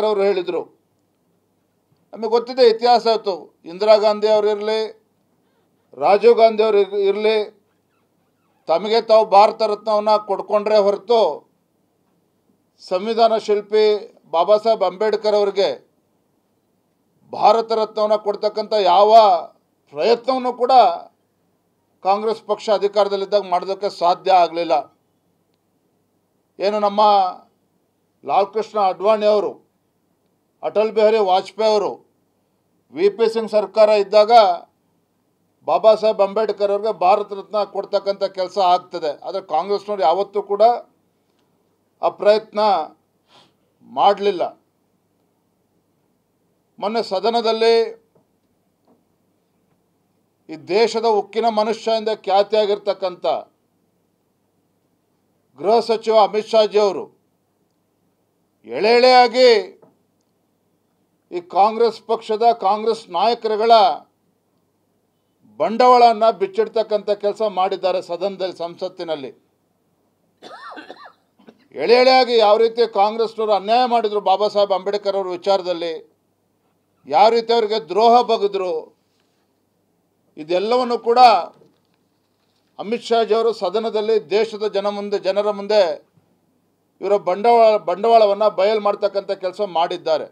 ಅವರು ಹೇಳಿದರು. ನಮಗೆ ಗೊತ್ತಿದೆ, ಇತಿಹಾಸ ಆಯಿತು. ಇಂದಿರಾ ಗಾಂಧಿ ಅವರು ಇರಲಿ, ರಾಜೀವ್ ಗಾಂಧಿ ಅವರು ಇರಲಿ, ತಮಗೆ ತಾವು ಭಾರತ ರತ್ನವನ್ನು ಕೊಡ್ಕೊಂಡ್ರೆ ಹೊರತು ಸಂವಿಧಾನ ಶಿಲ್ಪಿ ಬಾಬಾ ಸಾಹೇಬ್ ಅಂಬೇಡ್ಕರ್ ಅವರಿಗೆ ಭಾರತ ರತ್ನವನ್ನು ಕೊಡ್ತಕ್ಕಂಥ ಯಾವ ಪ್ರಯತ್ನವನ್ನು ಕೂಡ ಕಾಂಗ್ರೆಸ್ ಪಕ್ಷ ಅಧಿಕಾರದಲ್ಲಿದ್ದಾಗ ಮಾಡೋದಕ್ಕೆ ಸಾಧ್ಯ ಆಗಲಿಲ್ಲ. ಏನು ನಮ್ಮ ಲಾಲ್ ಕೃಷ್ಣ ಅಡ್ವಾಣಿ ಅವರು, ಅಟಲ್ ಬಿಹಾರಿ ವಾಜಪೇಯಿ ಅವರು, ವಿ.ಪಿ. ಸಿಂಗ್ ಸರ್ಕಾರ ಇದ್ದಾಗ ಬಾಬಾ ಸಾಹೇಬ್ ಅಂಬೇಡ್ಕರ್ ಅವ್ರಿಗೆ ಭಾರತ ರತ್ನ ಕೊಡ್ತಕ್ಕಂಥ ಕೆಲಸ ಆಗ್ತದೆ. ಆದರೆ ಕಾಂಗ್ರೆಸ್ನವ್ರು ಯಾವತ್ತೂ ಕೂಡ ಆ ಪ್ರಯತ್ನ ಮಾಡಲಿಲ್ಲ. ಮೊನ್ನೆ ಸದನದಲ್ಲಿ ಈ ದೇಶದ ಉಕ್ಕಿನ ಮನುಷ್ಯ ಎಂದೇ ಖ್ಯಾತಿಯಾಗಿರ್ತಕ್ಕಂಥ ಗೃಹ ಸಚಿವ ಅಮಿತ್ ಶಾಜಿ ಅವರು ಎಳೆಯಾಗಿ ಈ ಕಾಂಗ್ರೆಸ್ ಪಕ್ಷದ ಕಾಂಗ್ರೆಸ್ ನಾಯಕರುಗಳ ಬಂಡವಾಳವನ್ನು ಬಿಚ್ಚಿಡ್ತಕ್ಕಂಥ ಕೆಲಸ ಮಾಡಿದ್ದಾರೆ. ಸದನದಲ್ಲಿ, ಸಂಸತ್ತಿನಲ್ಲಿ ಎಳೆಯಾಗಿ ಯಾವ ರೀತಿ ಕಾಂಗ್ರೆಸ್ನವರು ಅನ್ಯಾಯ ಮಾಡಿದರು ಬಾಬಾ ಸಾಹೇಬ್ ಅಂಬೇಡ್ಕರ್ ಅವರ ವಿಚಾರದಲ್ಲಿ, ಯಾವ ರೀತಿ ಅವರಿಗೆ ದ್ರೋಹ ಬಗೆದರು, ಇದೆಲ್ಲವನ್ನು ಕೂಡ ಅಮಿತ್ ಶಾಜಿ ಅವರು ಸದನದಲ್ಲಿ ದೇಶದ ಜನರ ಮುಂದೆ ಇವರ ಬಂಡವಾಳವನ್ನು ಬಯಲು ಮಾಡ್ತಕ್ಕಂಥ ಕೆಲಸ ಮಾಡಿದ್ದಾರೆ.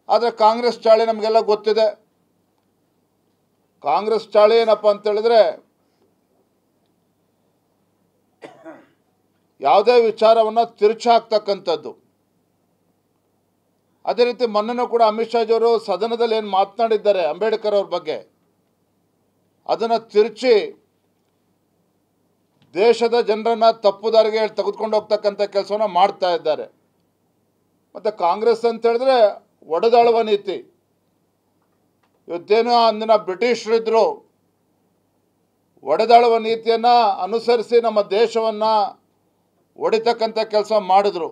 ಆದರೆ ಕಾಂಗ್ರೆಸ್ ಚಾಳಿ ನಮಗೆಲ್ಲ ಗೊತ್ತಿದೆ. ಕಾಂಗ್ರೆಸ್ ಚಾಳಿ ಏನಪ್ಪ ಅಂತ ಹೇಳಿದ್ರೆ, ಯಾವುದೇ ವಿಚಾರವನ್ನು ತಿರುಚಾಕ್ತಕ್ಕಂಥದ್ದು. ಅದೇ ರೀತಿ ಮೊನ್ನೆನೂ ಕೂಡ ಅಮಿತ್ ಶಾಜಿ ಅವರು ಸದನದಲ್ಲಿ ಏನು ಮಾತನಾಡಿದ್ದಾರೆ ಅಂಬೇಡ್ಕರ್ ಅವ್ರ ಬಗ್ಗೆ, ಅದನ್ನು ತಿರುಚಿ ದೇಶದ ಜನರನ್ನು ತಪ್ಪು ದಾರಿಗೆ ತೆಗೆದುಕೊಂಡು ಹೋಗ್ತಕ್ಕಂಥ ಕೆಲಸವನ್ನು ಮಾಡ್ತಾ ಇದ್ದಾರೆ. ಮತ್ತು ಕಾಂಗ್ರೆಸ್ ಅಂತ ಹೇಳಿದ್ರೆ ಒಡೆದಾಳುವ ನೀತಿ. ಇವತ್ತೇನು ಅಂದಿನ ಬ್ರಿಟಿಷರಿದ್ದರು, ಒಡೆದಾಳುವ ನೀತಿಯನ್ನು ಅನುಸರಿಸಿ ನಮ್ಮ ದೇಶವನ್ನು ಒಡಿತಕ್ಕಂಥ ಕೆಲಸ ಮಾಡಿದ್ರು.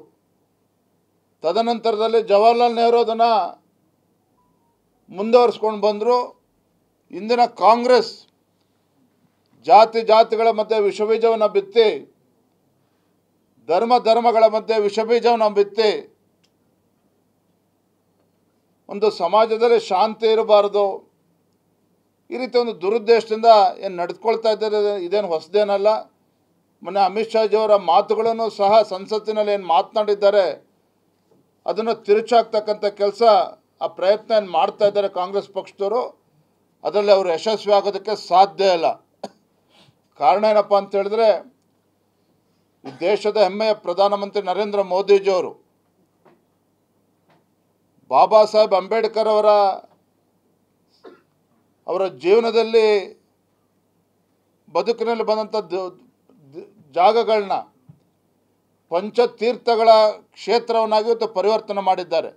ತದನಂತರದಲ್ಲಿ ಜವಾಹರ್ಲಾಲ್ ನೆಹರು ಅದನ್ನು ಮುಂದುವರಿಸ್ಕೊಂಡು ಬಂದರು. ಇಂದಿನ ಕಾಂಗ್ರೆಸ್ ಜಾತಿಗಳ ಮಧ್ಯೆ ವಿಷಬೀಜವನ್ನು ಬಿತ್ತಿ, ಧರ್ಮಗಳ ಮಧ್ಯೆ ವಿಷಬೀಜವನ್ನು ಬಿತ್ತಿ, ಒಂದು ಸಮಾಜದಲ್ಲಿ ಶಾಂತಿ ಇರಬಾರ್ದು, ಈ ರೀತಿ ಒಂದು ದುರುದ್ದೇಶದಿಂದ ಏನು ನಡೆದುಕೊಳ್ತಾ ಇದ್ದಾರೆ. ಇದೇನು ಹೊಸದೇನಲ್ಲ. ಮೊನ್ನೆ ಅಮಿತ್ ಶಾಜಿ ಅವರ ಮಾತುಗಳನ್ನು ಸಹ ಸಂಸತ್ತಿನಲ್ಲಿ ಏನು ಮಾತನಾಡಿದ್ದಾರೆ ಅದನ್ನು ತಿರುಚಾಕ್ತಕ್ಕಂಥ ಕೆಲಸ, ಆ ಪ್ರಯತ್ನ ಏನು ಮಾಡ್ತಾ ಇದ್ದಾರೆ ಕಾಂಗ್ರೆಸ್ ಪಕ್ಷದವರು. ಅದರಲ್ಲಿ ಅವರು ಯಶಸ್ವಿ ಆಗೋದಕ್ಕೆ ಸಾಧ್ಯ ಇಲ್ಲ. ಕಾರಣ ಏನಪ್ಪ ಅಂತ ಹೇಳಿದ್ರೆ, ಈ ದೇಶದ ಹೆಮ್ಮೆಯ ಪ್ರಧಾನಮಂತ್ರಿ ನರೇಂದ್ರ ಮೋದಿಜಿಯವರು ಬಾಬಾ ಸಾಹೇಬ್ ಅಂಬೇಡ್ಕರ್ ಅವರ ಜೀವನದಲ್ಲಿ ಬದುಕಿನಲ್ಲಿ ಬಂದಂಥ ಜಾಗಗಳನ್ನ ಪಂಚತೀರ್ಥಗಳ ಕ್ಷೇತ್ರವನ್ನಾಗಿ ಇವತ್ತು ಪರಿವರ್ತನೆ ಮಾಡಿದ್ದಾರೆ.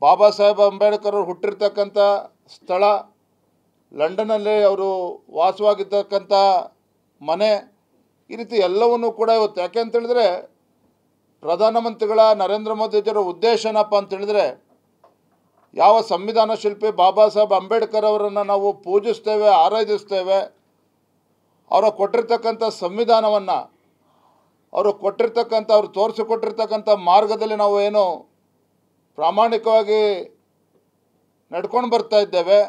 ಬಾಬಾ ಸಾಹೇಬ್ ಅಂಬೇಡ್ಕರ್ ಅವರು ಹುಟ್ಟಿರ್ತಕ್ಕಂಥ ಸ್ಥಳ, ಲಂಡನ್ನಲ್ಲಿ ಅವರು ವಾಸವಾಗಿರ್ತಕ್ಕಂಥ ಮನೆ, ಈ ರೀತಿ ಎಲ್ಲವನ್ನೂ ಕೂಡ ಇವತ್ತು, ಯಾಕೆ ಅಂತ ಹೇಳಿದ್ರೆ ಪ್ರಧಾನಮಂತ್ರಿಗಳ ನರೇಂದ್ರ ಮೋದಿಜಿಯವರ ಉದ್ದೇಶ ಏನಪ್ಪ ಅಂತ ಹೇಳಿದ್ರೆ, ಯಾವ ಸಂವಿಧಾನ ಶಿಲ್ಪಿ ಬಾಬಾ ಸಾಹೇಬ್ ಅಂಬೇಡ್ಕರ್ ಅವರನ್ನು ನಾವು ಪೂಜಿಸ್ತೇವೆ, ಆರಾಧಿಸ್ತೇವೆ, ಅವರ ಕೊಟ್ಟಿರ್ತಕ್ಕಂಥ ಸಂವಿಧಾನವನ್ನು, ಅವರು ತೋರಿಸಿಕೊಟ್ಟಿರ್ತಕ್ಕಂಥ ಮಾರ್ಗದಲ್ಲಿ ನಾವು ಏನು ಪ್ರಾಮಾಣಿಕವಾಗಿ ನಡ್ಕೊಂಡು ಬರ್ತಾ ಇದ್ದೇವೆ.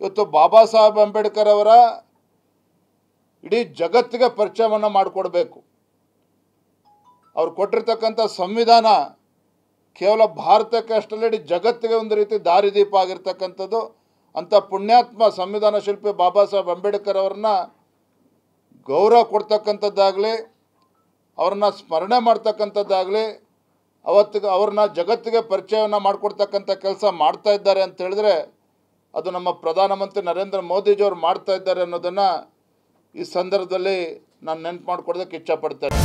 ಇವತ್ತು ಬಾಬಾ ಸಾಹೇಬ್ ಅಂಬೇಡ್ಕರ್ ಅವರ ಇಡೀ ಜಗತ್ತಿಗೆ ಪರಿಚಯವನ್ನು ಮಾಡಿಕೊಡ್ಬೇಕು. ಅವ್ರು ಕೊಟ್ಟಿರ್ತಕ್ಕಂಥ ಸಂವಿಧಾನ ಕೇವಲ ಭಾರತಕ್ಕೆ ಅಷ್ಟಲ್ಲ, ಇಡೀ ಜಗತ್ತಿಗೆ ಒಂದು ರೀತಿ ದಾರಿದೀಪ ಆಗಿರ್ತಕ್ಕಂಥದ್ದು. ಅಂಥ ಪುಣ್ಯಾತ್ಮ ಸಂವಿಧಾನ ಶಿಲ್ಪಿ ಬಾಬಾ ಸಾಹೇಬ್ ಅಂಬೇಡ್ಕರ್ ಅವ್ರನ್ನ ಗೌರವ ಕೊಡ್ತಕ್ಕಂಥದ್ದಾಗಲಿ, ಅವ್ರನ್ನ ಸ್ಮರಣೆ ಮಾಡ್ತಕ್ಕಂಥದ್ದಾಗಲಿ, ಅವ್ರನ್ನ ಜಗತ್ತಿಗೆ ಪರಿಚಯವನ್ನು ಮಾಡಿಕೊಡ್ತಕ್ಕಂಥ ಕೆಲಸ ಮಾಡ್ತಾ ಇದ್ದಾರೆ ಅಂತ ಹೇಳಿದ್ರೆ, ಅದು ನಮ್ಮ ಪ್ರಧಾನಮಂತ್ರಿ ನರೇಂದ್ರ ಮೋದಿಜಿಯವರು ಮಾಡ್ತಾ ಇದ್ದಾರೆ ಅನ್ನೋದನ್ನು ಈ ಸಂದರ್ಭದಲ್ಲಿ ನಾನು ನೆನಪು ಮಾಡಿಕೊಡೋದಕ್ಕೆ ಇಚ್ಛಪಡ್ತೇನೆ.